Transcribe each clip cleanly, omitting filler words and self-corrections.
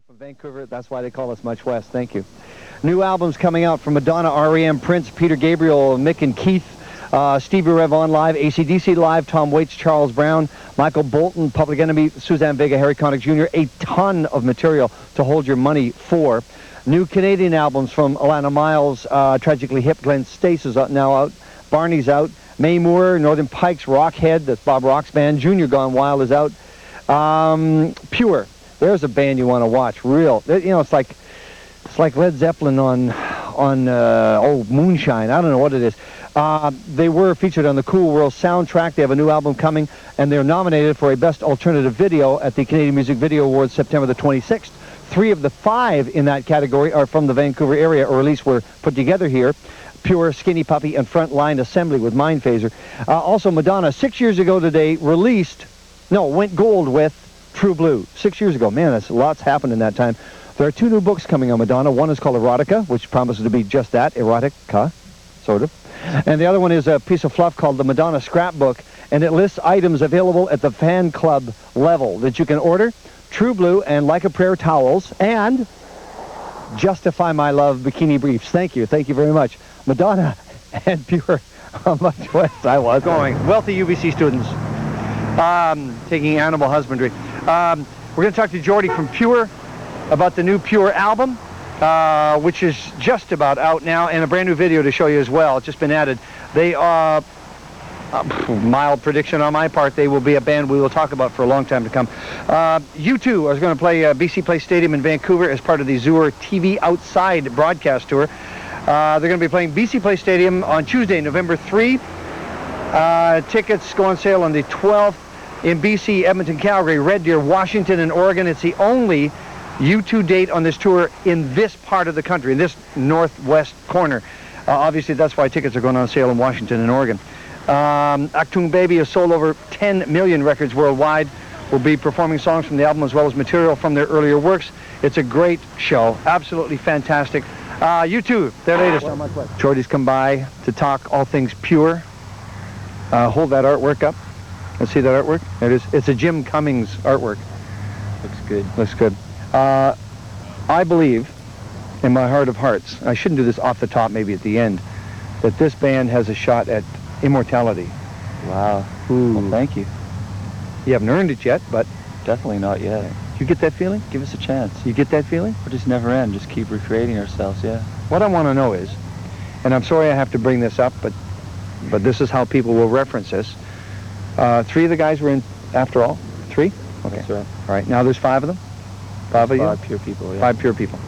From Vancouver, that's why they call us Much West. Thank you. New albums coming out from Madonna, R.E.M., Prince, Peter Gabriel, Mick and Keith, Stevie Ray Vaughan Live, AC/DC Live, Tom Waits, Charles Brown, Michael Bolton, Public Enemy, Suzanne Vega, Harry Connick Jr. A ton of material to hold your money for. New Canadian albums from Alana Miles, Tragically Hip, Glenn Stace is now out, Barney's out, Mae Moore, Northern Pikes, Rockhead, that's Bob Rock's band, Junior Gone Wild is out, Pure. There's a band you want to watch. Real, you know, it's like Led Zeppelin on Moonshine. I don't know what it is. They were featured on the Cool World soundtrack. They have a new album coming, and they're nominated for a Best Alternative Video at the Canadian Music Video Awards September the 26th. 3 of the 5 in that category are from the Vancouver area, or at least were put together here. Pure, Skinny Puppy, and Frontline Assembly with Mind Phaser. Also, Madonna, 6 years ago today, went gold with True Blue. 6 years ago. Man, lots happened in that time. There are 2 new books coming on Madonna. One is called Erotica, which promises to be just that, erotica, sort of. And the other one is a piece of fluff called the Madonna Scrapbook, and it lists items available at the fan club level that you can order. True Blue and Like a Prayer towels, and Justify My Love bikini briefs. Thank you. Thank you very much. Madonna and Pure on Much West. I was going. Wealthy UBC students taking animal husbandry. We're going to talk to Jordy from Pure about the new Pure album, which is just about out now, and a brand new video to show you as well. It's just been added. They are, mild prediction on my part, they will be a band we will talk about for a long time to come. U2 is going to play BC Place Stadium in Vancouver as part of the Zoour TV Outside broadcast tour. They're going to be playing BC Place Stadium on Tuesday, November 3. Tickets go on sale on the 12th. In BC, Edmonton, Calgary, Red Deer, Washington, and Oregon. It's the only U2 date on this tour in this part of the country, in this northwest corner. Obviously, that's why tickets are going on sale in Washington and Oregon. Achtung Baby has sold over 10 million records worldwide. Will be performing songs from the album as well as material from their earlier works. It's a great show. Absolutely fantastic. U2, their latest. Jordy's come by to talk all things Pure. Hold that artwork up. Let's see that artwork. There it is. It's a Jim Cummings artwork. Looks good. Looks good. I believe, in my heart of hearts, I shouldn't do this off the top, maybe at the end, that this band has a shot at immortality. Wow. Ooh. Well, thank you. You haven't earned it yet, but... Definitely not yet. You get that feeling? Give us a chance. You get that feeling? We'll just never end. Just keep recreating ourselves, yeah. What I want to know is, and I'm sorry I have to bring this up, but this is how people will reference this. 3 of the guys were in After All? 3? Okay. That's right. All right. Now there's 5 of them? 5 of you? 5 pure people, yeah. 5 pure people.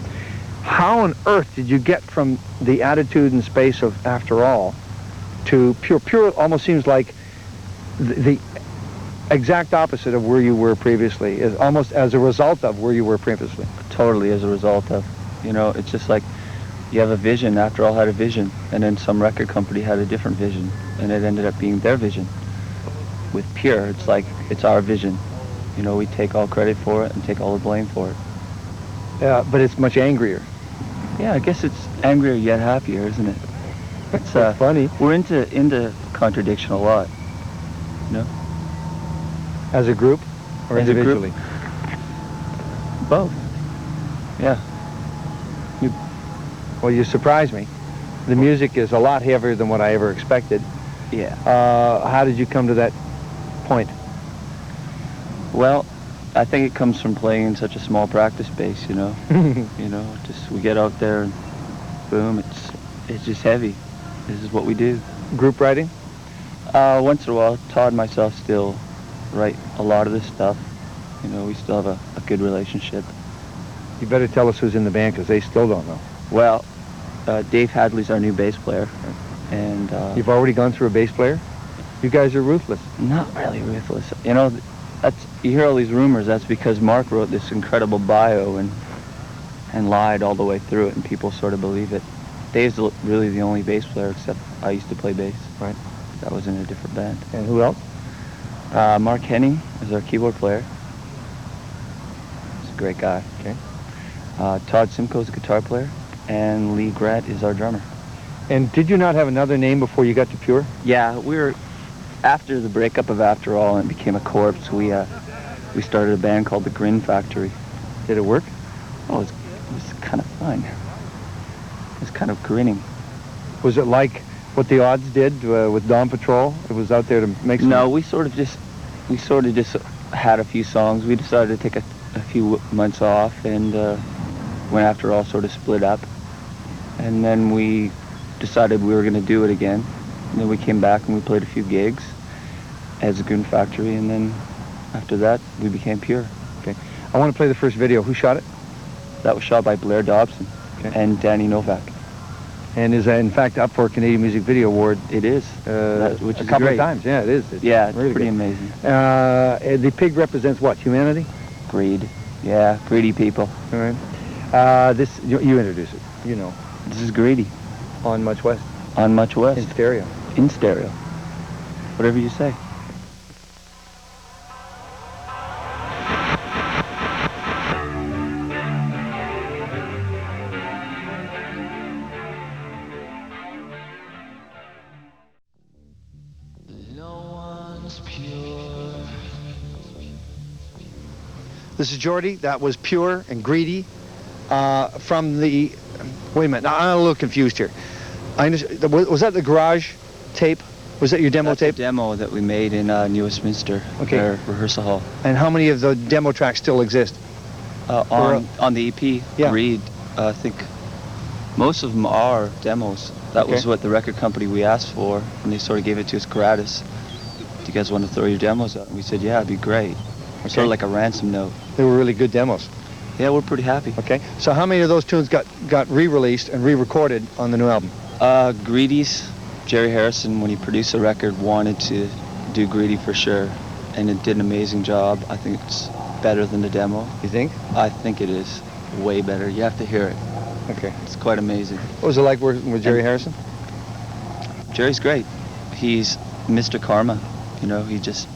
How on earth did you get from the attitude and space of After All to Pure? Pure almost seems like the exact opposite of where you were previously, is almost as a result of where you were previously. Totally as a result of. You know, it's just like you have a vision. After All had a vision, and then some record company had a different vision, and it ended up being their vision. With Pure, it's like, it's our vision. You know, we take all credit for it and take all the blame for it. Yeah, but it's much angrier. Yeah, I guess it's angrier yet happier, isn't it? It's funny. We're into contradiction a lot, you know? As a group or As a group? individually? Both. Yeah. Well, you surprised me. The music is a lot heavier than what I ever expected. Yeah. How did you come to that point? Well, I think it comes from playing in such a small practice space, you know. You know, just we get out there and boom, it's just heavy. This is what we do. Group writing? Once in a while, Todd and myself still write a lot of this stuff. You know, we still have a good relationship. You better tell us who's in the band, because they still don't know. Well, Dave Hadley's our new bass player, and You've already gone through a bass player? You guys are ruthless. Not really ruthless. You know, you hear all these rumors. That's because Mark wrote this incredible bio and lied all the way through it, and people sort of believe it. Dave's really the only bass player, except I used to play bass. Right. That was in a different band. And who else? Mark Henning is our keyboard player. He's a great guy. Okay. Todd Simcoe's a guitar player, and Lee Grant is our drummer. And did you not have another name before you got to Pure? Yeah, we were, after the breakup of After All and it became a corpse, we started a band called the Grin Factory. Did it work? Oh, it was kind of fun. It was kind of grinning. Was it like what the Odds did with Dawn Patrol? It was out there to make some... No, we sort of just had a few songs. We decided to take a few months off, and when after all sort of split up. And then we decided we were going to do it again. And then we came back and we played a few gigs as a Goon Factory, and then after that we became Pure. Okay. I want to play the first video. Who shot it? That was shot by Blair Dobson and Danny Novak. And is in fact up for a Canadian Music Video Award. It is, which is a couple great. of times. Yeah, it is. It's really pretty good. amazing. The pig represents what? Humanity? Greed. Yeah, greedy people. All right. This you introduce it. You know. This is Greedy. On Much West. On Much West. In stereo. In stereo. Whatever you say. This is Jordy. That was Pure and Greedy from the... Wait a minute. Now, I'm a little confused here. Was that the garage tape? Was that your demo tape? That's the demo that we made in New Westminster, our rehearsal hall. And how many of the demo tracks still exist? On the EP, yeah. Greed, I think most of them are demos. That was what the record company we asked for, and they sort of gave it to us gratis. Do you guys want to throw your demos out? And we said, yeah, it'd be great. Sort of like a ransom note. They were really good demos. Yeah, we're pretty happy. Okay. So how many of those tunes got re-released and re-recorded on the new album? Greedy's, Jerry Harrison, when he produced the record, wanted to do Greedy for sure, and it did an amazing job. I think it's better than the demo. You think? I think it is way better. You have to hear it. Okay. It's quite amazing. What was it like working with Jerry Harrison? Jerry's great. He's Mr. Karma. You know, he just,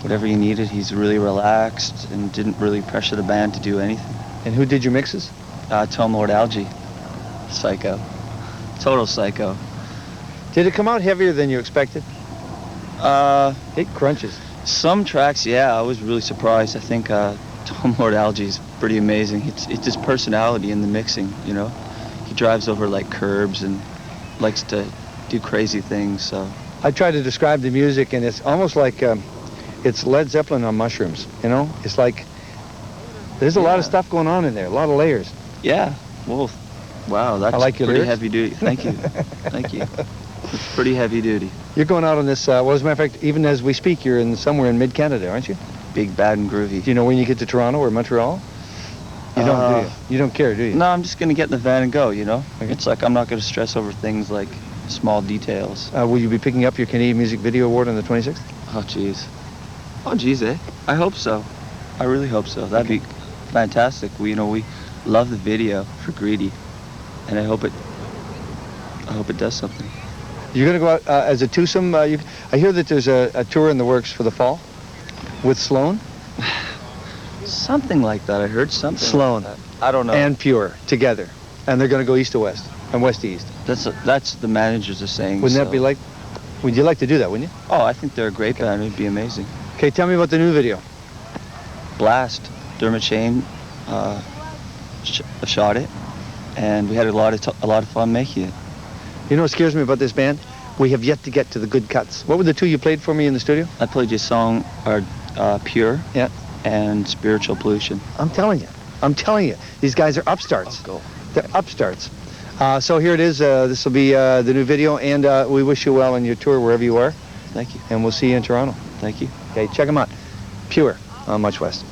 whatever you needed, he's really relaxed and didn't really pressure the band to do anything. And who did your mixes? Tom Lord Algie. Psycho. Total psycho. Did it come out heavier than you expected? It crunches. Some tracks, yeah, I was really surprised. I think Tom Lord Algie's pretty amazing. It's his personality in the mixing, you know. He drives over like curbs and likes to do crazy things, so. I try to describe the music, and it's almost like it's Led Zeppelin on mushrooms, you know? It's like there's a lot of stuff going on in there, a lot of layers. Yeah, well, wow, that's like your pretty lyrics. heavy duty. Thank you. Thank you. It's pretty heavy duty. You're going out on this, well, as a matter of fact, even as we speak, you're somewhere in mid-Canada, aren't you? Big, bad, and groovy. Do you know when you get to Toronto or Montreal? You don't, do you? You don't care, do you? No, I'm just going to get in the van and go, you know? Okay. It's like I'm not going to stress over things like small details. Will you be picking up your Canadian Music Video Award on the 26th? Oh, jeez. Oh, jeez, eh? I hope so. I really hope so. That'd be fantastic. We love the video for Greedy, and I hope it does something. You're going to go out as a twosome. I hear that there's a tour in the works for the fall with Sloan. Something like that. I heard something. Sloan. Like that. I don't know. And Pure together, and they're going to go east to west and west to east. That's the managers are saying. Wouldn't that be like? Would you like to do that? Wouldn't you? Oh, I think they're a great band. It'd be amazing. Okay, tell me about the new video. Blast. Dermot Shane shot it, and we had a lot of fun making it. You know what scares me about this band? We have yet to get to the good cuts. What were the two you played for me in the studio? I played you a song, Pure, and Spiritual Pollution. I'm telling you, these guys are upstarts. Oh, go. They're upstarts. So here it is. This will be the new video, and we wish you well on your tour wherever you are. Thank you. And we'll see you in Toronto. Thank you. Okay, check them out. Pure on Much West.